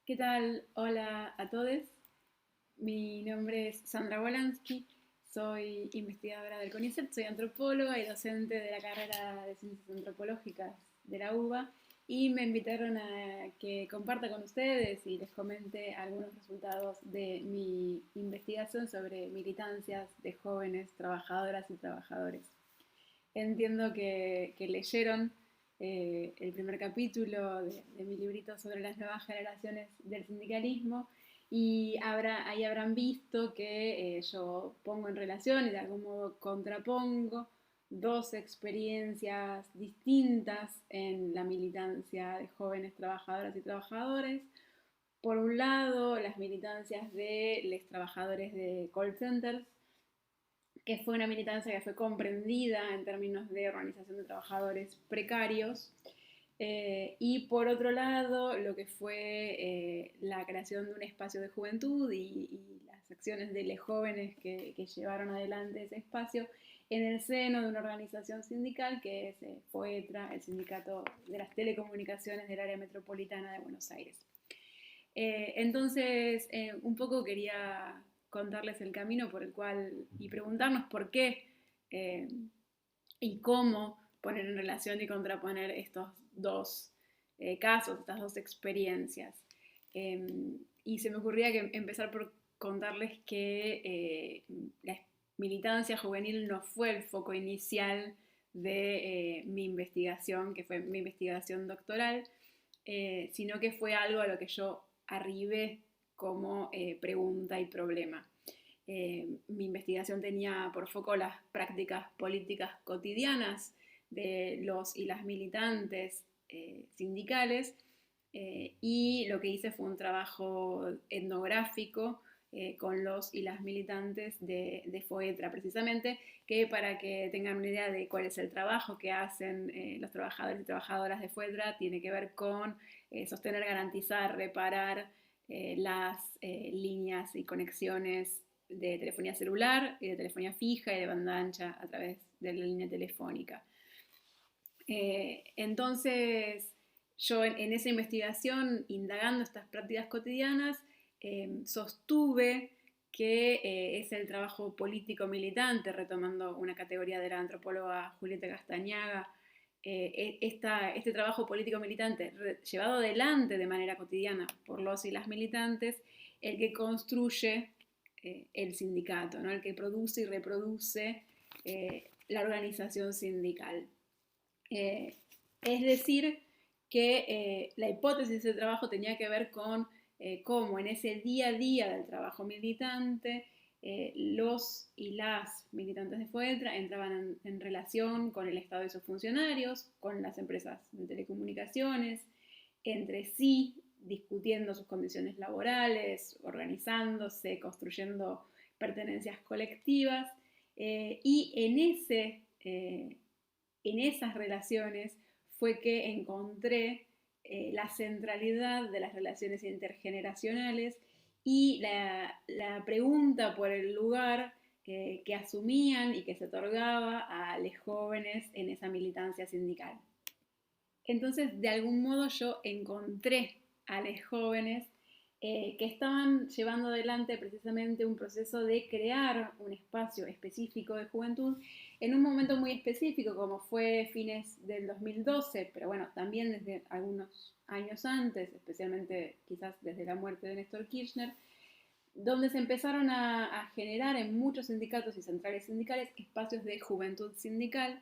¿Qué tal? Hola a todos. Mi nombre es Sandra Wolansky, soy investigadora del CONICET, soy antropóloga y docente de la carrera de Ciencias Antropológicas de la UBA y me invitaron a que comparta con ustedes y les comente algunos resultados de mi investigación sobre militancias de jóvenes trabajadoras y trabajadores. Entiendo que leyeron el primer capítulo de mi librito sobre las nuevas generaciones del sindicalismo y ahí habrán visto que yo pongo en relación y de algún modo contrapongo dos experiencias distintas en la militancia de jóvenes trabajadoras y trabajadores. Por un lado, las militancias de los trabajadores de call centers, que fue una militancia que fue comprendida en términos de organización de trabajadores precarios. Y por otro lado, lo que fue la creación de un espacio de juventud y las acciones de los jóvenes que llevaron adelante ese espacio en el seno de una organización sindical que es FOETRA, el Sindicato de las Telecomunicaciones del Área Metropolitana de Buenos Aires. Entonces, un poco quería contarles el camino por el cual y preguntarnos por qué eh, y cómo poner en relación y contraponer estos dos casos, estas dos experiencias. Eh, y se me ocurría que empezar por contarles que la militancia juvenil no fue el foco inicial de mi investigación, que fue mi investigación doctoral, sino que fue algo a lo que yo arribé como pregunta y problema. Mi investigación tenía por foco las prácticas políticas cotidianas de los y las militantes sindicales, y lo que hice fue un trabajo etnográfico con los y las militantes de FOETRA, precisamente, que para que tengan una idea de cuál es el trabajo que hacen los trabajadores y trabajadoras de FOETRA, tiene que ver con sostener, garantizar, reparar las líneas y conexiones de telefonía celular y de telefonía fija y de banda ancha a través de la línea telefónica. Entonces, yo en esa investigación, indagando estas prácticas cotidianas, sostuve que es el trabajo político militante, retomando una categoría de la antropóloga Julieta Castañaga, este trabajo político militante llevado adelante de manera cotidiana por los y las militantes, el que construye el sindicato, ¿no? El que produce y reproduce la organización sindical. Eh, es decir, que la hipótesis de trabajo tenía que ver con cómo en ese día a día del trabajo militante los y las militantes de FOETRA entraban en relación con el Estado y sus funcionarios, con las empresas de telecomunicaciones, entre sí, discutiendo sus condiciones laborales, organizándose, construyendo pertenencias colectivas, y en esas relaciones fue que encontré la centralidad de las relaciones intergeneracionales y la pregunta por el lugar que asumían y que se otorgaba a los jóvenes en esa militancia sindical. Entonces, de algún modo yo encontré a los jóvenes que estaban llevando adelante precisamente un proceso de crear un espacio específico de juventud en un momento muy específico, como fue fines del 2012, pero bueno, también desde algunos años antes, especialmente quizás desde la muerte de Néstor Kirchner, donde se empezaron a generar en muchos sindicatos y centrales sindicales espacios de juventud sindical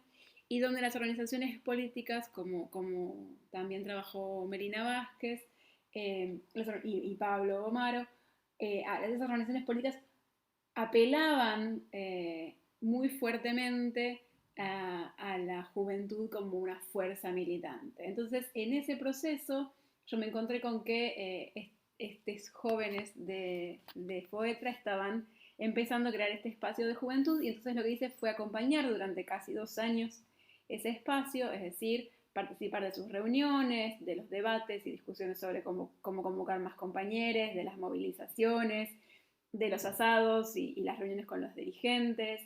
y donde las organizaciones políticas, como también trabajó Melina Vázquez y Pablo Gomaro, a esas organizaciones políticas apelaban muy fuertemente a la juventud como una fuerza militante. Entonces, en ese proceso, yo me encontré con que estos jóvenes de FOETRA estaban empezando a crear este espacio de juventud y entonces lo que hice fue acompañar durante casi 2 años ese espacio, es decir, participar de sus reuniones, de los debates y discusiones sobre cómo convocar más compañeros, de las movilizaciones, de los asados y las reuniones con los dirigentes.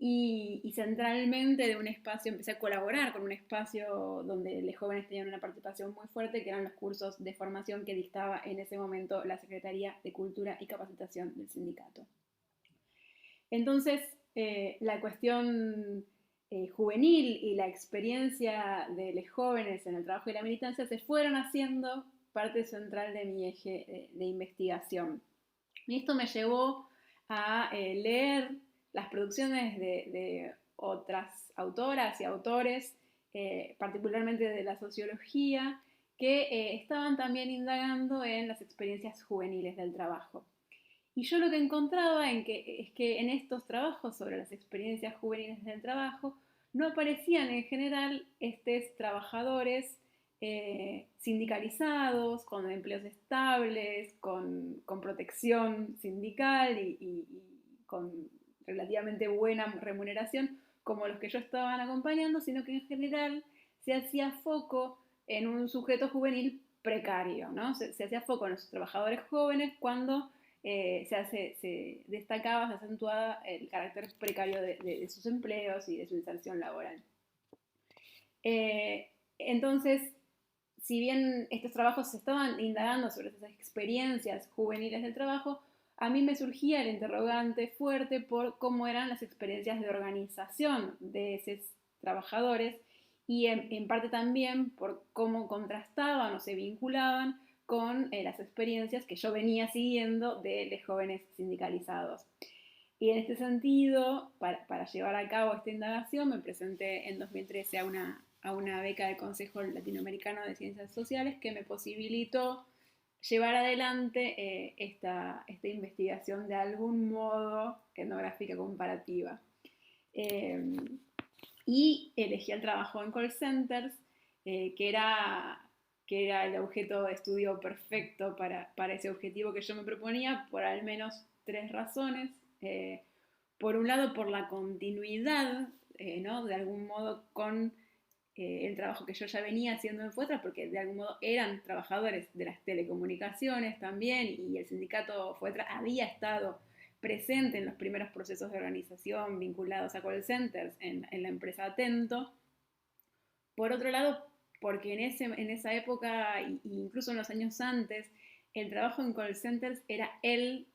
y centralmente de un espacio, empecé a colaborar con un espacio donde los jóvenes tenían una participación muy fuerte, que eran los cursos de formación que dictaba en ese momento la Secretaría de Cultura y Capacitación del sindicato. Entonces, la cuestión juvenil y la experiencia de los jóvenes en el trabajo y la militancia se fueron haciendo parte central de mi eje de investigación. Y esto me llevó a leer las producciones de otras autoras y autores, particularmente de la sociología, que estaban también indagando en las experiencias juveniles del trabajo. Y yo lo que encontraba es que en estos trabajos sobre las experiencias juveniles del trabajo no aparecían en general estos trabajadores sindicalizados, con empleos estables, con protección sindical y con relativamente buena remuneración, como los que yo estaban acompañando, sino que en general se hacía foco en un sujeto juvenil precario, ¿no? Se hacía foco en los trabajadores jóvenes cuando se destacaba, se acentuaba el carácter precario de sus empleos y de su inserción laboral. Entonces, si bien estos trabajos se estaban indagando sobre esas experiencias juveniles del trabajo, a mí me surgía el interrogante fuerte por cómo eran las experiencias de organización de esos trabajadores y en parte también por cómo contrastaban o se vinculaban con las experiencias que yo venía siguiendo de los jóvenes sindicalizados. Y en este sentido, para llevar a cabo esta indagación, me presenté en 2013 a una beca del Consejo Latinoamericano de Ciencias Sociales que me posibilitó llevar adelante esta investigación de algún modo etnográfica comparativa. Y elegí el trabajo en call centers, que era el objeto de estudio perfecto para ese objetivo que yo me proponía, por al menos 3 razones. Por un lado, por la continuidad, ¿no? De algún modo con el trabajo que yo ya venía haciendo en FUETRA, porque de algún modo eran trabajadores de las telecomunicaciones también, y el sindicato FUETRA había estado presente en los primeros procesos de organización vinculados a call centers en la empresa Atento. Por otro lado, porque en esa época, e incluso en los años antes, el trabajo en call centers era el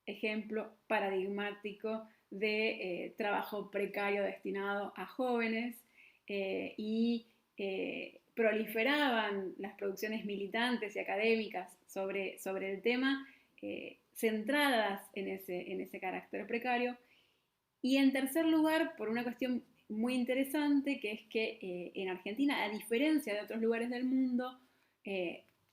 ejemplo paradigmático de trabajo precario destinado a jóvenes, y proliferaban las producciones militantes y académicas sobre el tema, centradas en ese carácter precario. Y en tercer lugar, por una cuestión muy interesante, que es que en Argentina, a diferencia de otros lugares del mundo,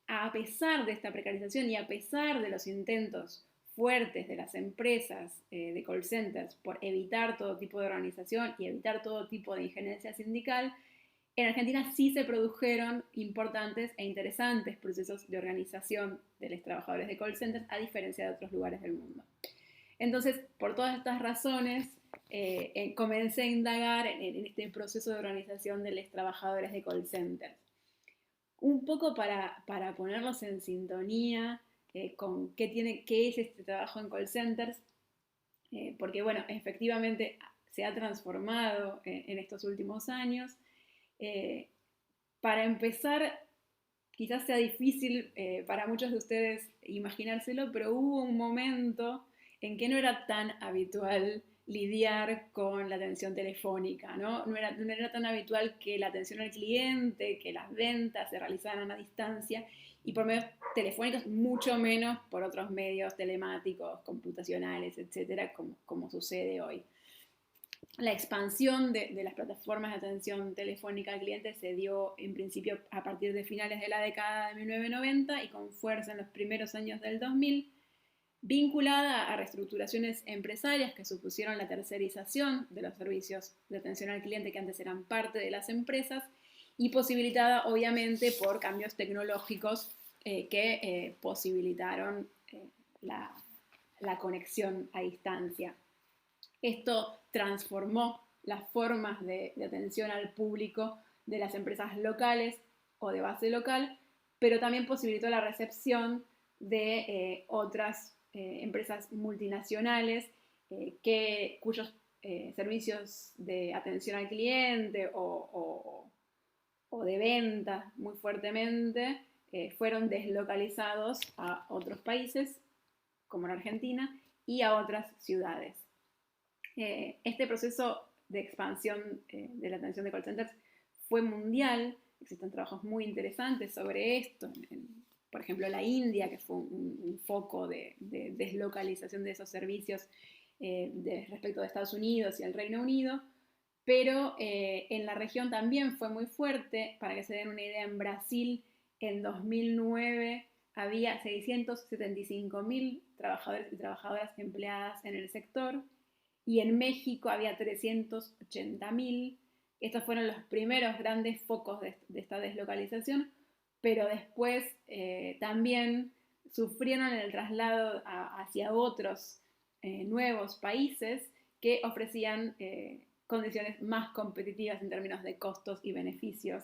a pesar de esta precarización y a pesar de los intentos fuertes de las empresas de call centers por evitar todo tipo de organización y evitar todo tipo de injerencia sindical, en Argentina sí se produjeron importantes e interesantes procesos de organización de los trabajadores de call centers, a diferencia de otros lugares del mundo. Entonces, por todas estas razones, comencé a indagar en este proceso de organización de los trabajadores de call centers. Un poco para ponerlos en sintonía con qué es este trabajo en call centers, porque bueno, efectivamente se ha transformado en estos últimos años. Para empezar, quizás sea difícil para muchos de ustedes imaginárselo, pero hubo un momento en que no era tan habitual lidiar con la atención telefónica, ¿no? No era tan habitual que la atención al cliente, que las ventas se realizaran a distancia y por medios telefónicos, mucho menos por otros medios telemáticos, computacionales, etcétera, como sucede hoy. La expansión de las plataformas de atención telefónica al cliente se dio en principio a partir de finales de la década de 1990 y con fuerza en los primeros años del 2000, vinculada a reestructuraciones empresarias que supusieron la tercerización de los servicios de atención al cliente que antes eran parte de las empresas y posibilitada obviamente por cambios tecnológicos que posibilitaron la conexión a distancia. Esto transformó las formas de atención al público de las empresas locales o de base local, pero también posibilitó la recepción de otras empresas multinacionales cuyos servicios de atención al cliente o de ventas muy fuertemente, fueron deslocalizados a otros países, como en Argentina, y a otras ciudades. Este proceso de expansión de la atención de call centers fue mundial. Existen trabajos muy interesantes sobre esto. Por ejemplo, la India, que fue un foco de deslocalización de esos servicios respecto de Estados Unidos y el Reino Unido. Pero en la región también fue muy fuerte. Para que se den una idea, en Brasil en 2009 había 675.000 trabajadores y trabajadoras empleadas en el sector, y en México había 380.000. Estos fueron los primeros grandes focos de esta deslocalización, pero después también sufrieron el traslado hacia otros nuevos países que ofrecían condiciones más competitivas en términos de costos y beneficios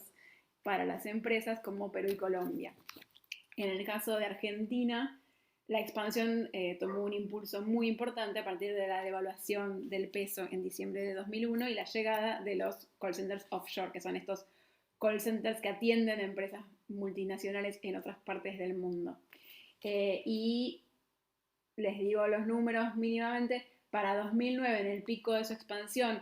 para las empresas, como Perú y Colombia. En el caso de Argentina, la expansión tomó un impulso muy importante a partir de la devaluación del peso en diciembre de 2001 y la llegada de los call centers offshore, que son estos call centers que atienden a empresas multinacionales en otras partes del mundo. Y les digo los números mínimamente. Para 2009, en el pico de su expansión,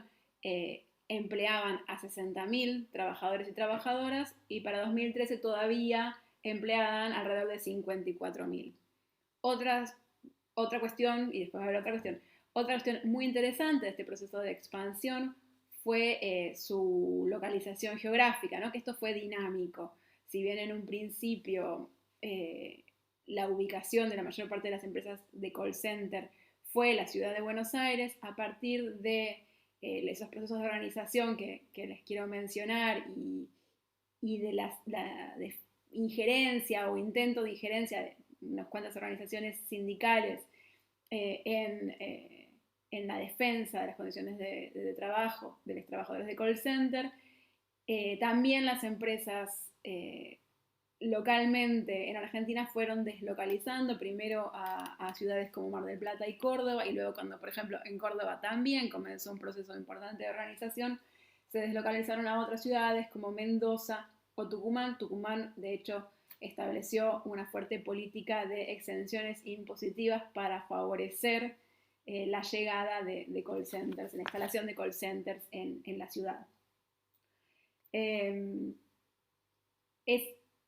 empleaban a 60.000 trabajadores y trabajadoras, y para 2013 todavía empleaban alrededor de 54.000. Otra cuestión, y después va a haber otra cuestión muy interesante de este proceso de expansión fue su localización geográfica, ¿no? Que esto fue dinámico. Si bien en un principio la ubicación de la mayor parte de las empresas de call center fue la ciudad de Buenos Aires, a partir de esos procesos de organización que les quiero mencionar y de la injerencia o intento de injerencia de unas cuantas organizaciones sindicales en la defensa de las condiciones de trabajo de los trabajadores de call center, también las empresas localmente en Argentina fueron deslocalizando primero a ciudades como Mar del Plata y Córdoba, y luego cuando, por ejemplo, en Córdoba también comenzó un proceso importante de organización, se deslocalizaron a otras ciudades como Mendoza o Tucumán. Tucumán, de hecho, estableció una fuerte política de exenciones impositivas para favorecer la llegada de call centers, la instalación de call centers en la ciudad. Es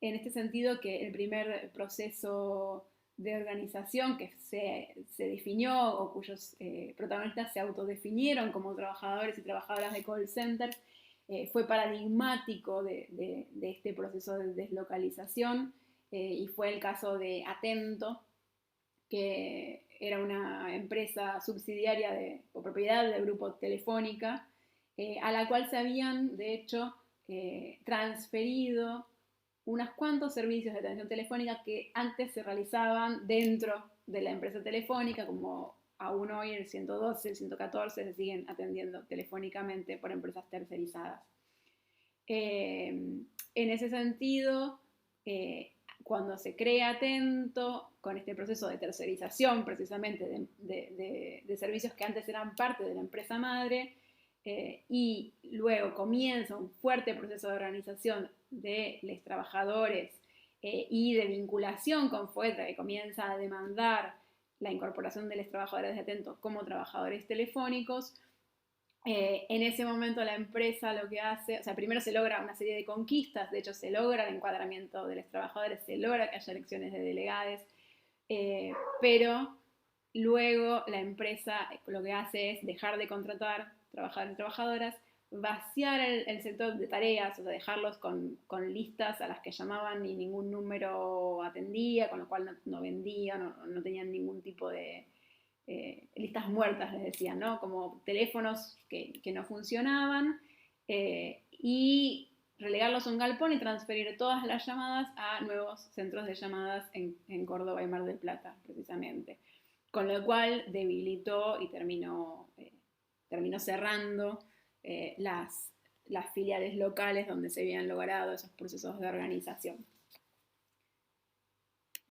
en este sentido que el primer proceso de organización que se definió, o cuyos protagonistas se autodefinieron como trabajadores y trabajadoras de call centers, fue paradigmático de este proceso de deslocalización, y fue el caso de Atento, que era una empresa subsidiaria o propiedad del grupo Telefónica, a la cual se habían, de hecho, transferido unos cuantos servicios de atención telefónica que antes se realizaban dentro de la empresa telefónica, como aún hoy el 112, el 114 se siguen atendiendo telefónicamente por empresas tercerizadas. En ese sentido, cuando se crea Atento, con este proceso de tercerización precisamente de servicios que antes eran parte de la empresa madre, y luego comienza un fuerte proceso de organización de los trabajadores y de vinculación con FOETRA, que comienza a demandar la incorporación de los trabajadores de Atento como trabajadores telefónicos. En ese momento la empresa lo que hace, o sea, primero se logra una serie de conquistas, de hecho se logra el encuadramiento de los trabajadores, se logra que haya elecciones de delegados, pero luego la empresa lo que hace es dejar de contratar trabajadores y trabajadoras, vaciar el sector de tareas, o sea, dejarlos con listas a las que llamaban y ningún número atendía, con lo cual no vendían, no tenían ningún tipo de listas muertas, les decían, ¿no? Como teléfonos que no funcionaban, y relegarlos a un galpón y transferir todas las llamadas a nuevos centros de llamadas en Córdoba y Mar del Plata, precisamente. Con lo cual debilitó y terminó cerrando las filiales locales donde se habían logrado esos procesos de organización.